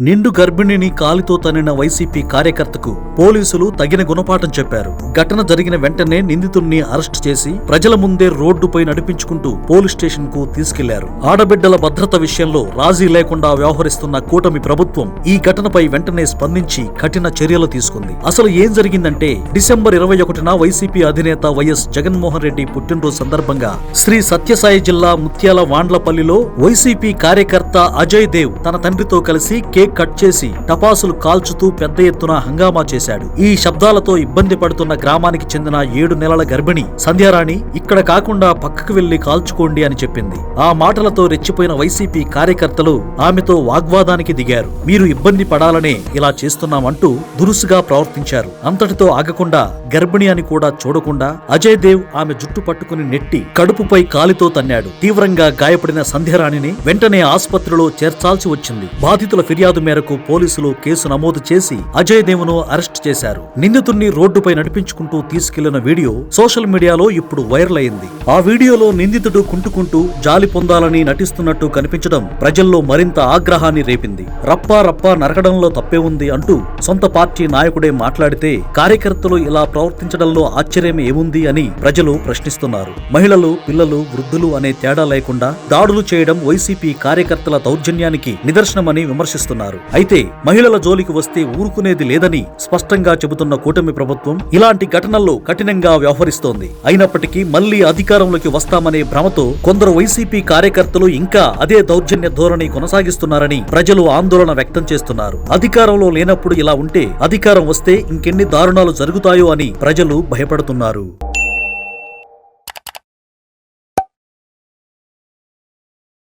నిండు గర్భిణిని కాలితో తన్నిన వైసీపీ కార్యకర్తకు పోలీసులు తగిన గుణపాఠం చెప్పారు. ఘటన జరిగిన వెంటనే నిందితుడిని అరెస్టు చేసి ప్రజల ముందే రోడ్డుపై నడిపించుకుంటూ పోలీస్ స్టేషన్ కు తీసుకెళ్లారు. ఆడబిడ్డల భద్రత విషయంలో రాజీ లేకుండా వ్యవహరిస్తున్న కూటమి ప్రభుత్వం ఈ ఘటనపై వెంటనే స్పందించి కఠిన చర్యలు తీసుకుంది. అసలు ఏం జరిగిందంటే డిసెంబర్ 21న వైసీపీ అధినేత వైఎస్ జగన్మోహన్ రెడ్డి పుట్టినరోజు సందర్భంగా శ్రీ సత్యసాయి జిల్లా ముత్యాల వాండ్లపల్లిలో వైసీపీ కార్యకర్త అజయ్ దేవ్ తన తండ్రితో కలిసి కేక్ కట్ చేసి టపాసులు కాల్చుతూ పెద్ద ఎత్తున హంగామా చేశాడు. ఈ శబ్దాలతో ఇబ్బంది పడుతున్న గ్రామానికి చెందిన 7 నెలల గర్భిణి సంధ్యారాణి ఇక్కడ కాకుండా పక్కకు వెళ్లి కాల్చుకోండి అని చెప్పింది. ఆ మాటలతో రెచ్చిపోయిన వైసీపీ కార్యకర్తలు ఆమెతో వాగ్వాదానికి దిగారు. మీరు ఇబ్బంది పడాలనే ఇలా చేస్తున్నామంటూ దురుసుగా ప్రవర్తించారు. అంతటితో ఆగకుండా గర్భిణి అని కూడా చూడకుండా అజయ్ దేవ్ ఆమె జుట్టు పట్టుకుని నెట్టి కడుపుపై కాలితో తన్నాడు. తీవ్రంగా గాయపడిన సంధ్యారాణిని వెంటనే ఆసుపత్రిలో చేర్చాల్సి వచ్చింది. బాధితుల ఫిర్యాదు మేరకు పోలీసులు కేసు నమోదు చేసి అజయ్ దేవ్ను అరెస్ట్ చేశారు. నిందితుడిని రోడ్డుపై నడిపించుకుంటూ తీసుకెళ్లిన వీడియో సోషల్ మీడియాలో ఇప్పుడు వైరల్ అయింది. ఆ వీడియోలో నిందితుడు కుంటుకుంటూ జాలి పొందాలని నటిస్తున్నట్టు కనిపించడం ప్రజల్లో మరింత ఆగ్రహాన్ని రేపింది. రప్పా రప్పా నరకడంలో తప్పే ఉంది అంటూ సొంత పార్టీ నాయకుడే మాట్లాడితే కార్యకర్తలు ఇలా ప్రవర్తించడంలో ఆశ్చర్యం ఏముంది అని ప్రజలు ప్రశ్నిస్తున్నారు. మహిళలు, పిల్లలు, వృద్ధులు అనే తేడా లేకుండా దాడులు చేయడం వైసీపీ కార్యకర్తల దౌర్జన్యానికి నిదర్శనమని విమర్శిస్తున్నారు. అయితే మహిళల జోలికి వస్తే ఊరుకునేది లేదని స్పష్టంగా చెబుతున్న కూటమి ప్రభుత్వం ఇలాంటి ఘటనల్లో కఠినంగా వ్యవహరిస్తోంది. అయినప్పటికీ మళ్లీ అధికారంలోకి వస్తామనే భ్రమతో కొందరు వైసీపీ కార్యకర్తలు ఇంకా అదే దౌర్జన్య ధోరణి కొనసాగిస్తున్నారని ప్రజలు ఆందోళన వ్యక్తం చేస్తున్నారు. అధికారంలో లేనప్పుడు ఇలా ఉంటే అధికారం వస్తే ఇంకెన్ని దారుణాలు జరుగుతాయో అని ప్రజలు భయపడుతున్నారు.